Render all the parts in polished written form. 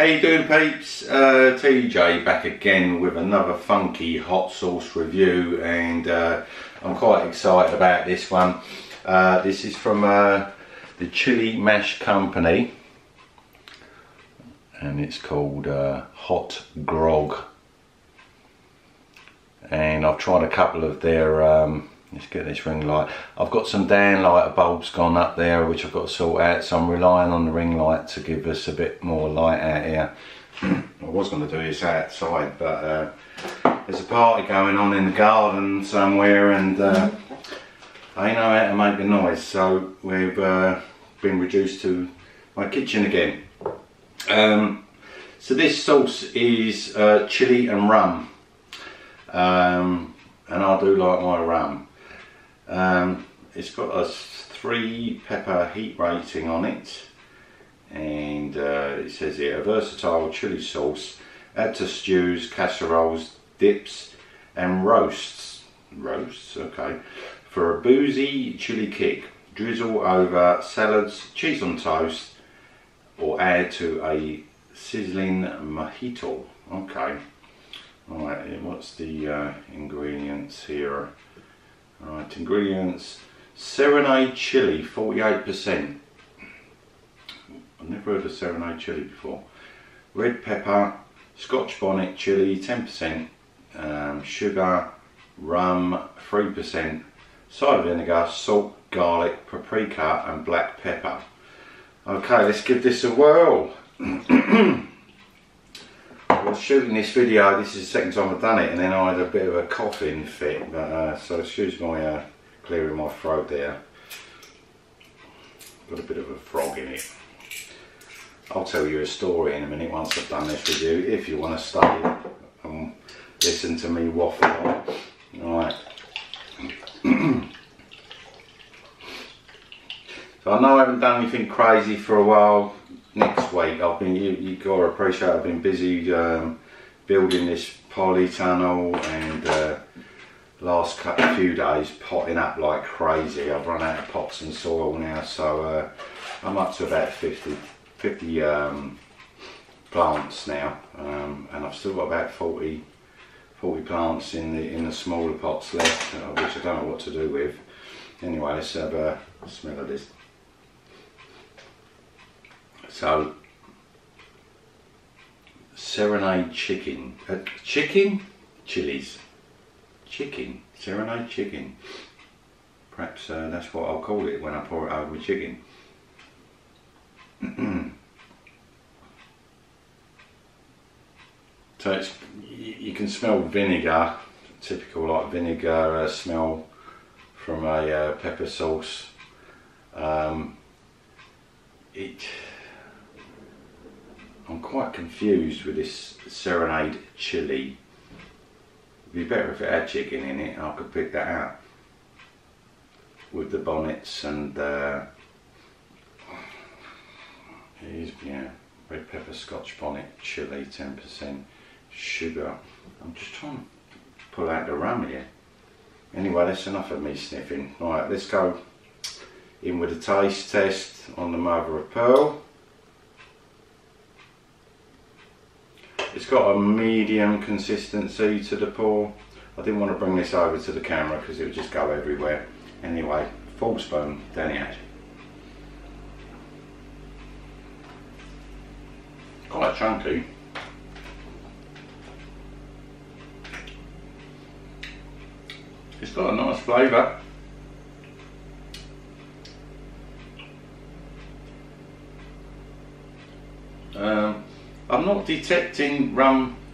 How you doing, peeps? TJ back again with another funky hot sauce review, and I'm quite excited about this one. This is from the Chili Mash Company, and it's called Hot Grog. And I've tried a couple of their let's get this ring light. I've got some downlighter bulbs gone up there which I've got to sort out, so I'm relying on the ring light to give us a bit more light out here. I was going to do this outside, but there's a party going on in the garden somewhere, and I know how to make a noise, so we've been reduced to my kitchen again. So this sauce is chili and rum, and I do like my rum. It's got a 3 pepper heat rating on it, and it says here, a versatile chili sauce, add to stews, casseroles, dips and roasts, okay, for a boozy chili kick. Drizzle over salads, cheese on toast, or add to a sizzling mojito. Okay, alright, what's the ingredients here? Alright, ingredients: Serenade chili, 48%. I've never heard of Serenade chili before. Red pepper, Scotch bonnet chili, 10%. Sugar, rum, 3%. Cider vinegar, salt, garlic, paprika and black pepper. Okay, let's give this a whirl. I was shooting this video, this is the second time I've done it, and then I had a bit of a coughing fit, but, so excuse my clearing my throat there. Got a bit of a frog in it. I'll tell you a story in a minute once I've done this review, if you want to stay and listen to me waffle on. Alright. So I know I haven't done anything crazy for a while. Next week, you gotta appreciate I've been busy building this polytunnel, and last few days potting up like crazy. I've run out of pots and soil now, so I'm up to about 50 plants now, and I've still got about 40 plants in the smaller pots left, which I don't know what to do with. Anyway, let's have a smell of this. So, Serenade chicken, chilies, Serenade chicken. Perhaps that's what I'll call it when I pour it over with chicken. So it's, you can smell vinegar, typical like vinegar smell from a pepper sauce. I'm quite confused with this Serenade chili. It'd be better if it had chicken in it. I could pick that out with the bonnets and yeah, red pepper, Scotch bonnet, chili, 10%, sugar. I'm just trying to pull out the rum here. Anyway, that's enough of me sniffing. Right, let's go in with a taste test on the mother of pearl. It's got a medium consistency to the pour. I didn't want to bring this over to the camera because it would just go everywhere. Anyway, full spoon, down the edge. Quite chunky. It's got a nice flavour. I'm not detecting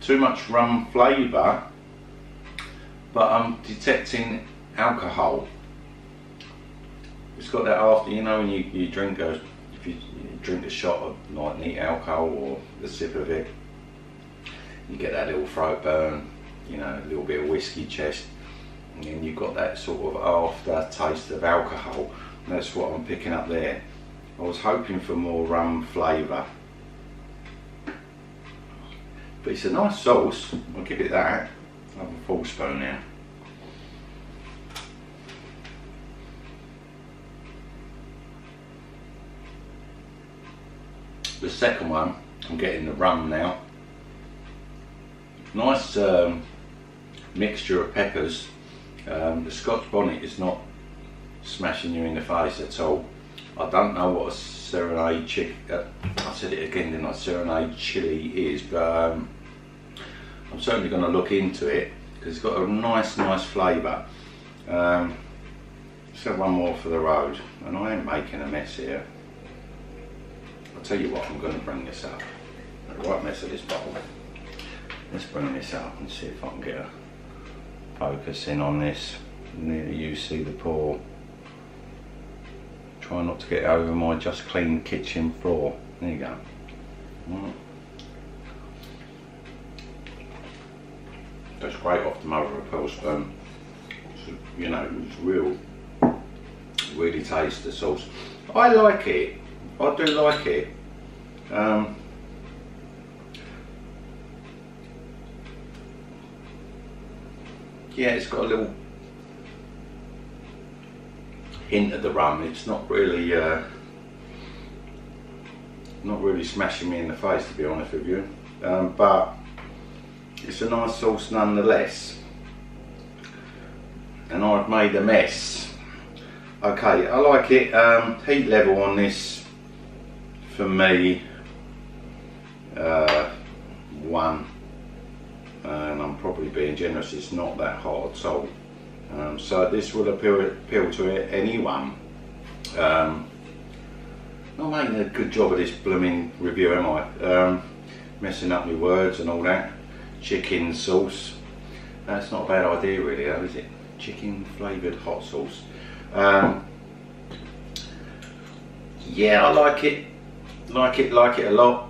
too much rum flavour, but I'm detecting alcohol. It's got that after, you know, when you drink if you drink a shot of like neat alcohol or a sip of it, you get that little throat burn, you know, a little bit of whiskey chest, and then you've got that sort of after taste of alcohol. And that's what I'm picking up there. I was hoping for more rum flavour. But it's a nice sauce, I'll give it that. I'll have a full spoon now. The second one I'm getting the rum now. Nice mixture of peppers. The Scotch bonnet is not smashing you in the face at all. I don't know what a serenade I said it again, didn't I? Serenade chili is, but I'm certainly going to look into it because it's got a nice flavour. Let's have one more for the road, and I am making a mess here. I'll tell you what, I'm going to bring this up. The right mess of this bottle. Let's bring this up and see if I can get a focus in on this. Nearly you see the pour. Try not to get over my just clean kitchen floor. There you go. That's great off the mother of pearl spoon. So, you know, it's really taste the sauce. I like it. I do like it. Yeah, it's got a little hint of the rum. It's not really smashing me in the face, to be honest with you, but it's a nice sauce nonetheless. And I've made a mess. Okay, I like it. Heat level on this for me 1, and I'm probably being generous. It's not that hot at all. So this will appeal to anyone. Not making a good job of this blooming review, am I? Messing up my words and all that. Chicken sauce. That's not a bad idea really, though, is it? Chicken flavoured hot sauce. Yeah, I like it. Like it a lot.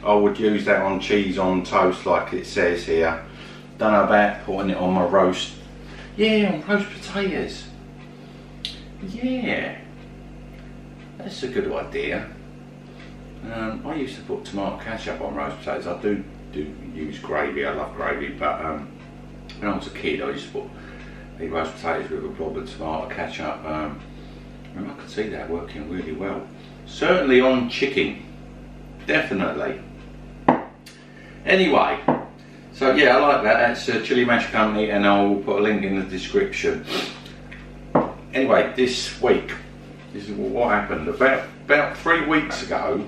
I would use that on cheese on toast, like it says here. Don't know about putting it on my roast. Yeah, on roast potatoes. Yeah, that's a good idea. I used to put tomato ketchup on roast potatoes. I do use gravy. I love gravy, but when I was a kid, I used to eat roast potatoes with a blob of tomato ketchup. And I could see that working really well. Certainly on chicken, definitely. Anyway. So yeah, I like that. That's Chilli Mash Company, and I'll put a link in the description. Anyway, this week, this is what happened. About 3 weeks ago,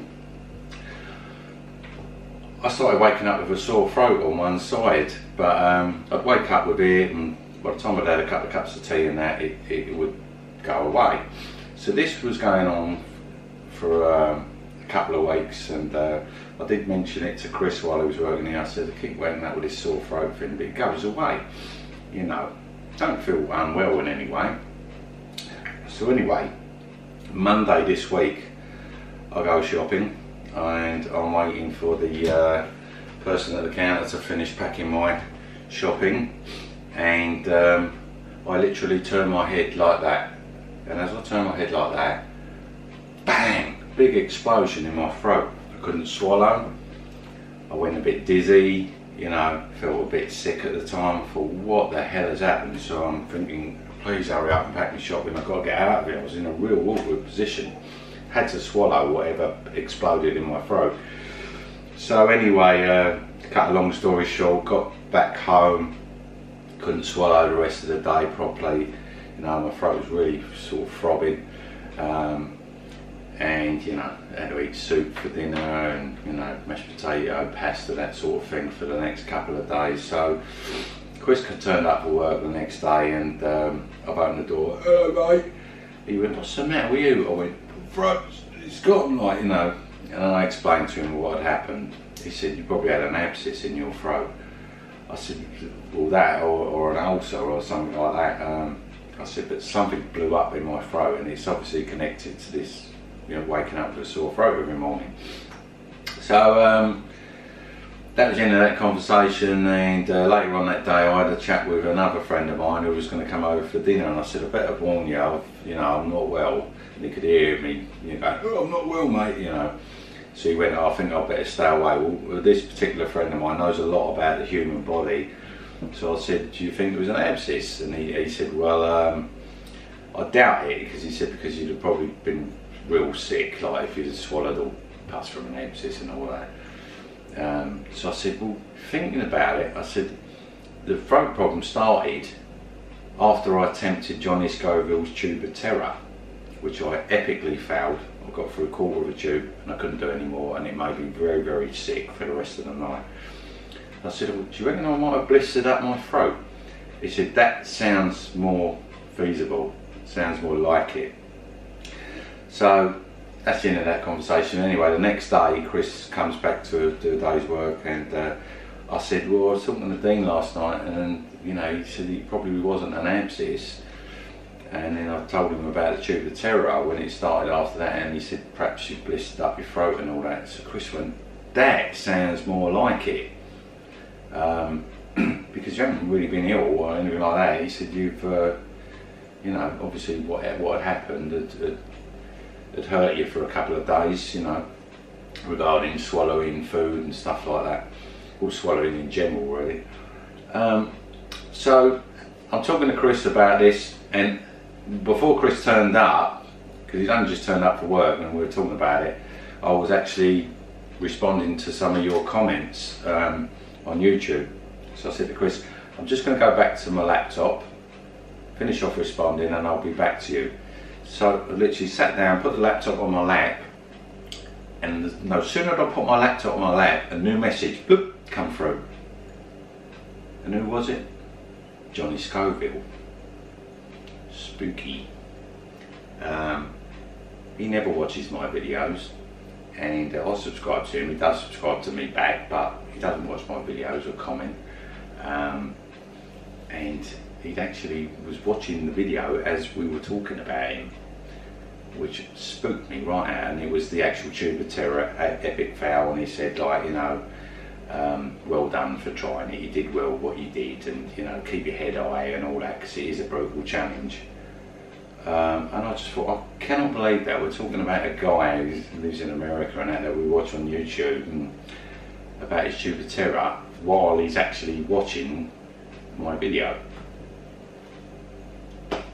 I started waking up with a sore throat on one side, but I'd wake up with it, and by the time I'd had a couple of cups of tea and that, it would go away. So this was going on for a couple of weeks, and I did mention it to Chris while he was working here. I said, I keep waking up with this sore throat thing, but it goes away. You know, don't feel unwell in any way. So anyway, Monday this week, I go shopping, and I'm waiting for the person at the counter to finish packing my shopping, and I literally turn my head like that, and as I turn my head like that, bang, big explosion in my throat. I couldn't swallow. I went a bit dizzy, you know, felt a bit sick at the time. I thought, what the hell has happened? So I'm thinking, please hurry up and pack my shopping, I've got to get out of it. I was in a real awkward position. Had to swallow whatever exploded in my throat. So anyway, to cut a long story short, got back home, couldn't swallow the rest of the day properly. You know, my throat was really sort of throbbing. And you know, had to eat soup for dinner, and you know, mashed potato, pasta, that sort of thing for the next couple of days. So Chris turned up for work the next day, and I've opened the door. Mate, he went, what's the matter with you? I went, throat, it's gotten like, you know, and I explained to him what had happened. He said, you probably had an abscess in your throat. I said, well, that or an ulcer or something like that. I said, but something blew up in my throat, and it's obviously connected to this, you know, waking up with a sore throat every morning. So that was the end of that conversation, and later on that day I had a chat with another friend of mine who was going to come over for dinner, and I said, I better warn you, you know, I'm not well. And he could hear me, you know, oh, I'm not well, mate, you know. So he went, oh, I think I'd better stay away. Well, this particular friend of mine knows a lot about the human body. So I said, do you think it was an abscess? And he said, well, I doubt it, because he said, because you'd have probably been real sick, like if you'd have swallowed all pus from an abscess and all that. So I said, well, thinking about it, I said, the throat problem started after I attempted Johnny Scoville's tube of terror, which I epically failed. I got through a quarter of a tube and I couldn't do any more, and it made me very, very sick for the rest of the night. I said, well, do you reckon I might have blistered up my throat? He said, that sounds more feasible, sounds more like it. So that's the end of that conversation. Anyway, the next day Chris comes back to do a day's work, and I said, well, I was talking to the Dean last night, and you know, he said it probably wasn't an abscess. And then I told him about the tube of terror when it started after that, and he said, perhaps you blistered up your throat and all that. So Chris went, that sounds more like it. Because you haven't really been ill or anything like that. He said, you've, you know, obviously what had happened had hurt you for a couple of days, you know, regarding swallowing food and stuff like that, or swallowing in general, really. So I'm talking to Chris about this, and before Chris turned up, because he'd only just turned up for work and we were talking about it, I was actually responding to some of your comments on YouTube. So I said to Chris, I'm just going to go back to my laptop, finish off responding, and I'll be back to you. So I literally sat down, put the laptop on my lap, and no sooner did I put my laptop on my lap, a new message, bloop, come through. And who was it? Johnny Scoville. Spooky. He never watches my videos, and I subscribe to him. He does subscribe to me back, but he doesn't watch my videos or comment. And he actually was watching the video as we were talking about him, which spooked me right out. And it was the actual tube of terror, epic fail, and he said, like, you know, well done for trying it, you did well what you did, and you know, keep your head high and all that, because it is a brutal challenge. And I just thought, I cannot believe that we're talking about a guy who lives in America and that we watch on YouTube, and about his tube of terror while he's actually watching my video.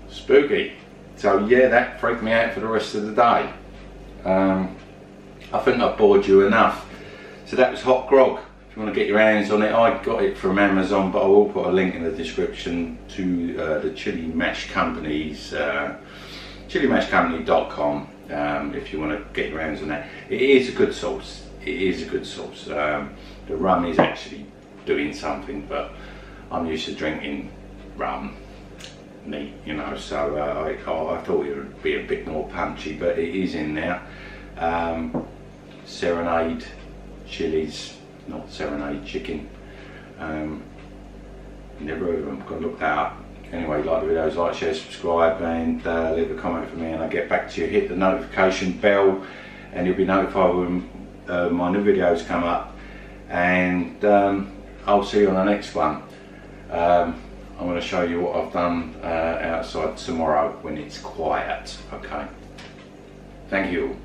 Spooky. So yeah, that freaked me out for the rest of the day. I think I've bored you enough. So that was hot grog. If you want to get your hands on it, I got it from Amazon, but I will put a link in the description to the Chili Mash Company's chilimashcompany.com if you want to get your hands on that. It is a good sauce. It is a good sauce. The rum is actually doing something, but I'm used to drinking rum neat, you know, so I thought it would be a bit more punchy, but it is in there. Serenade chilies, not serenade chicken. Never heard of them, got to look that up. Anyway, like the videos, like, share, subscribe, and leave a comment for me, and I'll get back to you. Hit the notification bell and you'll be notified when my new videos come up, and I'll see you on the next one. I'm going to show you what I've done outside tomorrow when it's quiet. Okay, thank you.